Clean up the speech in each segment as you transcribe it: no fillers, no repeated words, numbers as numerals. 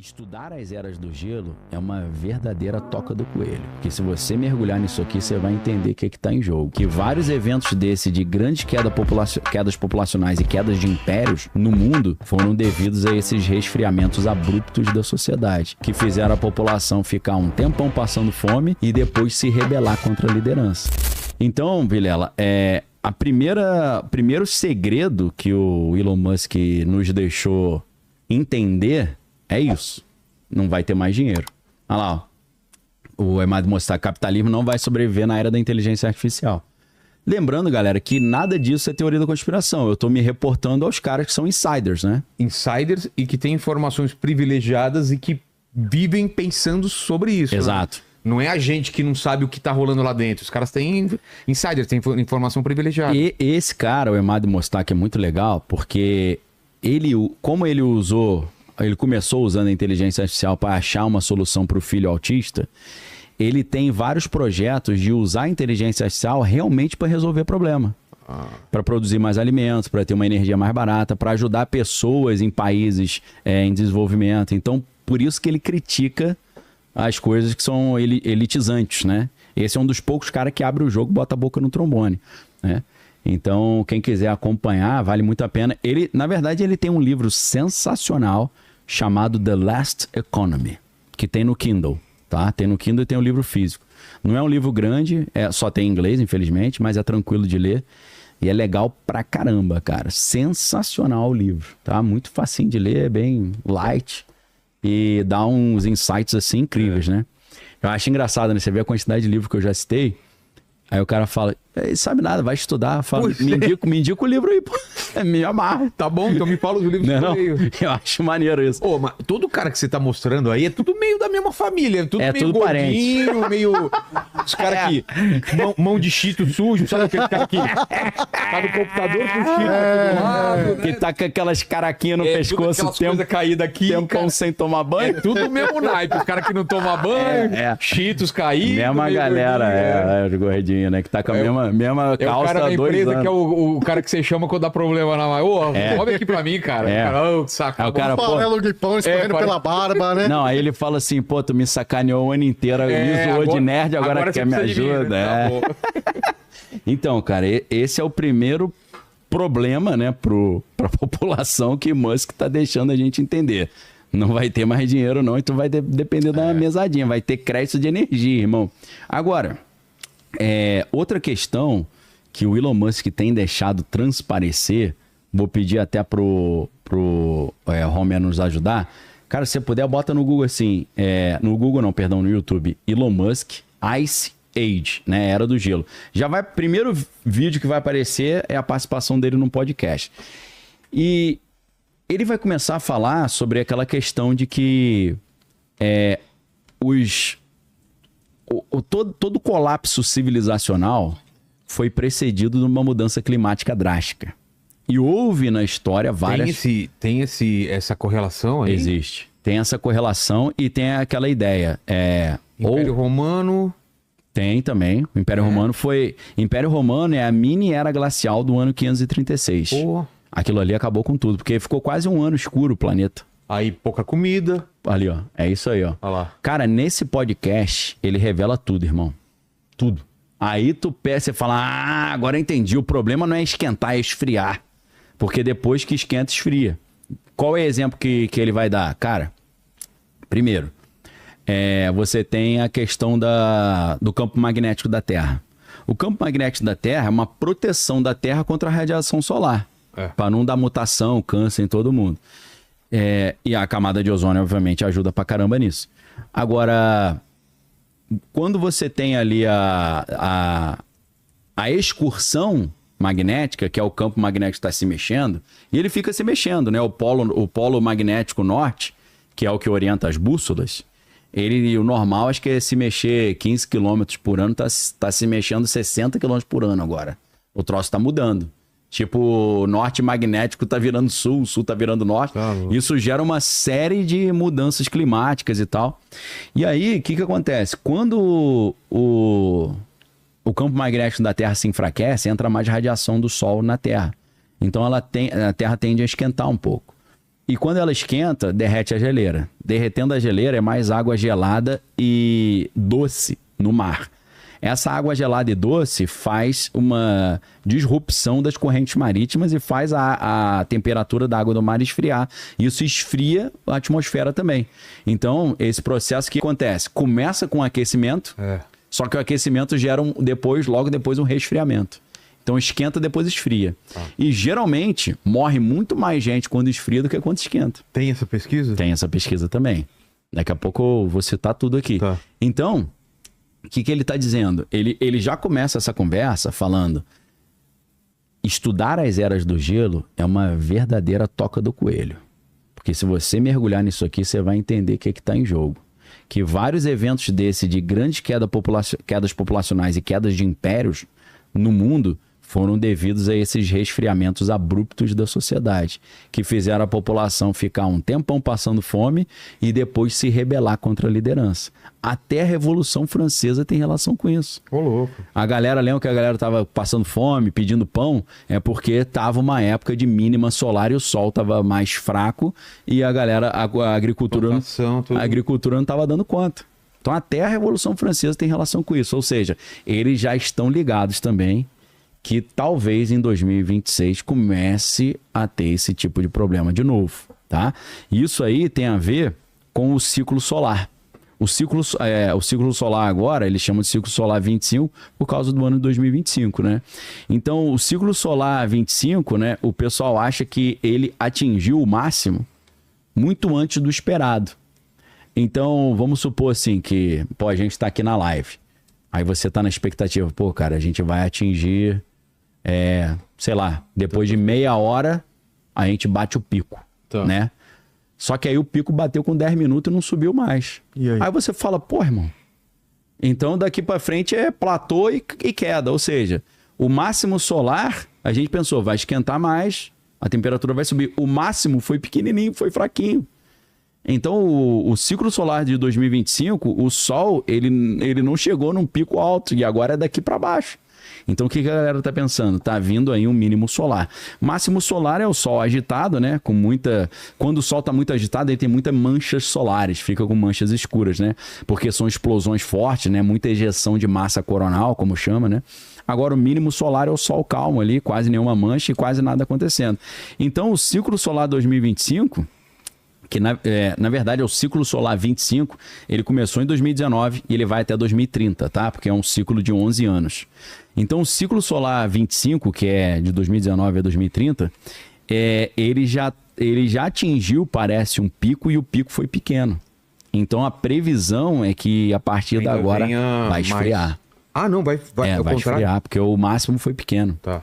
Estudar as eras do gelo é uma verdadeira toca do coelho. Porque se você mergulhar nisso aqui, você vai entender o que está em jogo. Que vários eventos desse de grandes quedas populacionais e quedas de impérios no mundo foram devidos a esses resfriamentos abruptos da sociedade, que fizeram a população ficar um tempão passando fome e depois se rebelar contra a liderança. Então, Vilela, primeiro segredo que o Elon Musk nos deixou entender é isso. Não vai ter mais dinheiro. Olha lá, ó. O Emad mostrar que capitalismo não vai sobreviver na era da inteligência artificial. Lembrando, galera, que nada disso é teoria da conspiração. Eu tô me reportando aos caras que são insiders, né? Insiders e que têm informações privilegiadas e que vivem pensando sobre isso. Exato. Né? Não é a gente que não sabe o que tá rolando lá dentro. Os caras têm insiders, têm informação privilegiada. E esse cara, o Emad Mostak, é muito legal porque como ele começou usando a inteligência artificial para achar uma solução para o filho autista, ele tem vários projetos de usar a inteligência artificial realmente para resolver problema. Para produzir mais alimentos, para ter uma energia mais barata, para ajudar pessoas em países em desenvolvimento. Então, por isso que ele critica as coisas que são elitizantes, né? Esse é um dos poucos caras que abre o jogo e bota a boca no trombone, né? Então, quem quiser acompanhar, vale muito a pena. Na verdade, ele tem um livro sensacional chamado The Last Economy, que tem no Kindle, tá? Tem no Kindle e tem o livro físico. Não é um livro grande, só tem em inglês, infelizmente, mas é tranquilo de ler. E é legal pra caramba, cara. Sensacional o livro, tá? Muito facinho de ler, é bem light e dá uns insights, assim, incríveis, né? Eu acho engraçado, né? Você vê a quantidade de livros que eu já citei. Aí o cara fala, sabe nada, vai estudar, fala, me indica o livro aí, pô. Me amarra. Tá bom, então me fala os livros que eu leio. Eu acho maneiro isso. Ô, mas todo cara que você tá mostrando aí é tudo meio da mesma família, tudo meio tudo gordinho, meio... Os caras que... Mão de chito sujo, sabe aquele cara que tá no computador com o chito do lado, que tá com aquelas caraquinhas no pescoço, tempo caído aqui, tempão sem tomar banho. É tudo o mesmo naipe, o cara que não toma banho, cheetos caídos. Mesma galera, de gordinho, né, que tá com a mesma calça há 2 anos. É o cara da empresa que é o cara que você chama quando dá problema na mão. Ô, sobe aqui pra mim, cara. Saco. O cara, farelo de pão escorrendo pela barba, né? Não, aí ele fala assim, pô, tu me sacaneou o ano inteiro, me zoou de nerd, agora quer me ajuda. Mim, né? Tá então, cara, esse é o primeiro problema, né, pra população que Musk tá deixando a gente entender. Não vai ter mais dinheiro não, e tu vai depender da mesadinha, vai ter crédito de energia, irmão. Agora, outra questão que o Elon Musk tem deixado transparecer, vou pedir até pro Romero nos ajudar. Cara, se você puder, bota no Google assim, no Google não, perdão, no YouTube, Elon Musk Ice Age, né, Era do Gelo. Primeiro vídeo que vai aparecer é a participação dele num podcast. E ele vai começar a falar sobre aquela questão de que todo colapso civilizacional foi precedido de uma mudança climática drástica. E houve na história várias... Tem essa correlação aí? Existe. Tem essa correlação e tem aquela ideia. Império Romano... Tem também. O Império Romano foi... Império Romano é a mini era glacial do ano 536. Pô. Aquilo ali acabou com tudo, porque ficou quase um ano escuro o planeta. Aí pouca comida. Ali, ó. É isso aí, ó. Olha lá. Cara, nesse podcast, ele revela tudo, irmão. Tudo. Aí você fala, agora eu entendi. O problema não é esquentar, é esfriar. Porque depois que esquenta, esfria. Qual é o exemplo que ele vai dar? Cara, primeiro, você tem a questão do campo magnético da Terra. O campo magnético da Terra é uma proteção da Terra contra a radiação solar. Para não dar mutação, câncer em todo mundo. E a camada de ozônio, obviamente, ajuda pra caramba nisso. Agora, quando você tem ali a excursão magnética, que é o campo magnético que está se mexendo, e ele fica se mexendo, né? O polo magnético norte, que é o que orienta as bússolas, o normal acho que é se mexer 15 km por ano, tá se mexendo 60 km por ano agora. O troço tá mudando. Tipo, o norte magnético tá virando sul, o sul tá virando norte. Isso gera uma série de mudanças climáticas e tal. E aí, o que acontece? Quando o campo magnético da Terra se enfraquece, entra mais radiação do Sol na Terra. Então a Terra tende a esquentar um pouco. E quando ela esquenta, derrete a geleira. Derretendo a geleira é mais água gelada e doce no mar. Essa água gelada e doce faz uma disrupção das correntes marítimas e faz a temperatura da água do mar esfriar. Isso esfria a atmosfera também. Então, esse processo que acontece? Começa com aquecimento, só que o aquecimento gera logo depois um resfriamento. Então esquenta, depois esfria. E geralmente morre muito mais gente quando esfria do que quando esquenta. Tem essa pesquisa? Tem essa pesquisa também. Daqui a pouco eu vou citar tudo aqui. Tá. Então, o que ele está dizendo? Ele já começa essa conversa falando: estudar as eras do gelo é uma verdadeira toca do coelho. Porque se você mergulhar nisso aqui, você vai entender o que está em jogo. Que vários eventos desse de grandes quedas populacionais e quedas de impérios no mundo foram devidos a esses resfriamentos abruptos da sociedade, que fizeram a população ficar um tempão passando fome e depois se rebelar contra a liderança. Até a Revolução Francesa tem relação com isso. Ô, louco. A galera, lembra que a galera estava passando fome, pedindo pão? É porque estava uma época de mínima solar e o sol estava mais fraco e a galera, a agricultura não estava dando conta. Então até a Revolução Francesa tem relação com isso. Ou seja, eles já estão ligados também que talvez em 2026 comece a ter esse tipo de problema de novo, tá? Isso aí tem a ver com o ciclo solar. O ciclo solar agora, eles chamam de ciclo solar 25 por causa do ano de 2025, né? Então, o ciclo solar 25, né, o pessoal acha que ele atingiu o máximo muito antes do esperado. Então, vamos supor assim que, a gente está aqui na live. Aí você está na expectativa, cara, a gente vai atingir, sei lá, depois de meia hora, a gente bate o pico, né? Só que aí o pico bateu com 10 minutos e não subiu mais. Aí você fala, irmão, então daqui para frente é platô e queda. Ou seja, o máximo solar, a gente pensou, vai esquentar mais, a temperatura vai subir. O máximo foi pequenininho, foi fraquinho. Então, o ciclo solar de 2025, o Sol, ele não chegou num pico alto e agora é daqui para baixo. Então, o que a galera tá pensando? Tá vindo aí um mínimo solar. Máximo solar é o Sol agitado, né? Quando o Sol tá muito agitado, ele tem muitas manchas solares, fica com manchas escuras, né? Porque são explosões fortes, né? Muita ejeção de massa coronal, como chama, né? Agora, o mínimo solar é o Sol calmo ali, quase nenhuma mancha e quase nada acontecendo. Então, o ciclo solar 2025... que na verdade é o ciclo solar 25, ele começou em 2019 e ele vai até 2030, tá? Porque é um ciclo de 11 anos. Então o ciclo solar 25, que é de 2019 a 2030, ele já atingiu, parece, um pico e o pico foi pequeno. Então a previsão é que a partir de agora vai esfriar. Mais. Ah, não, vai esfriar, porque o máximo foi pequeno. Tá.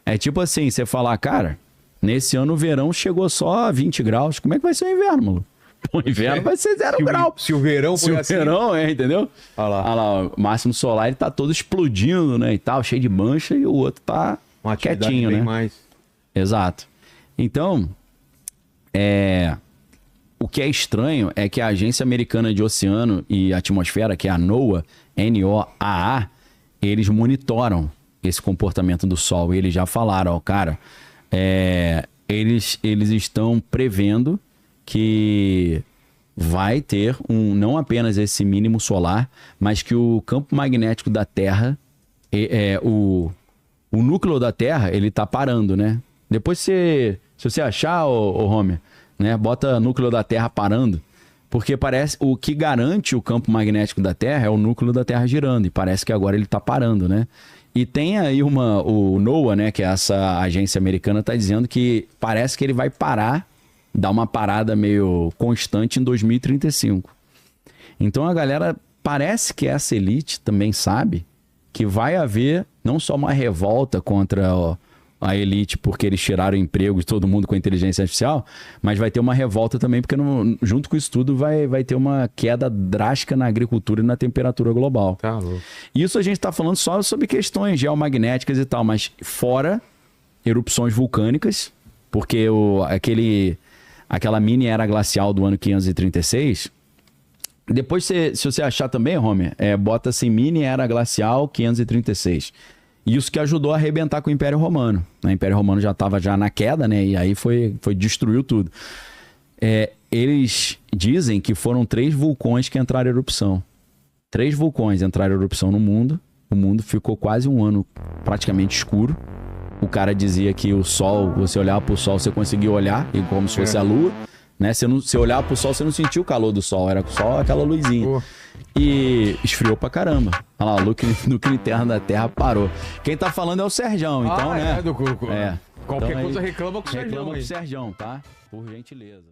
É tipo assim, você falar, cara... Nesse ano o verão chegou só a 20 graus. Como é que vai ser o inverno, maluco? O inverno vai ser 0 grau. Se o verão for assim... Se o verão, entendeu? Olha lá, o máximo solar ele tá todo explodindo, né, e tal, cheio de mancha, e o outro tá quietinho, né? Mais. Exato. Então, o que é estranho é que a Agência Americana de Oceano e Atmosfera, que é a NOAA, NOAA, eles monitoram esse comportamento do Sol. E eles já falaram, cara... eles estão prevendo que vai ter não apenas esse mínimo solar, mas que o campo magnético da Terra, o núcleo da Terra, ele tá parando, né? Depois se você achar, ô Homer, né, bota núcleo da Terra parando, porque parece o que garante o campo magnético da Terra é o núcleo da Terra girando, e parece que agora ele tá parando, né? E tem aí o NOAA, né, que é essa agência americana, está dizendo que parece que ele vai parar, dar uma parada meio constante em 2035. Então a galera, parece que essa elite também sabe que vai haver não só uma revolta contra a elite porque eles tiraram o emprego de todo mundo com a inteligência artificial, mas vai ter uma revolta também porque junto com isso tudo vai ter uma queda drástica na agricultura e na temperatura global. Tá louco. Isso a gente está falando só sobre questões geomagnéticas e tal, mas fora erupções vulcânicas, porque aquela mini era glacial do ano 536, depois se você achar também, Homer, bota assim mini era glacial 536. Isso que ajudou a arrebentar com o Império Romano. O Império Romano já estava na queda, né? E aí destruiu tudo. Eles dizem que foram 3 vulcões que entraram em erupção. 3 vulcões entraram em erupção no mundo. O mundo ficou quase um ano praticamente escuro. O cara dizia que o Sol, você olhava pro Sol, você conseguia olhar, como se fosse a Lua. Né? Você olhava pro Sol, você não sentia o calor do Sol, era só aquela luzinha. E esfriou pra caramba. Olha lá, o núcleo interno da Terra parou. Quem tá falando é o Serjão, então, né? Qualquer então, coisa reclama com o Serjão. Reclama com o Serjão, tá? Por gentileza.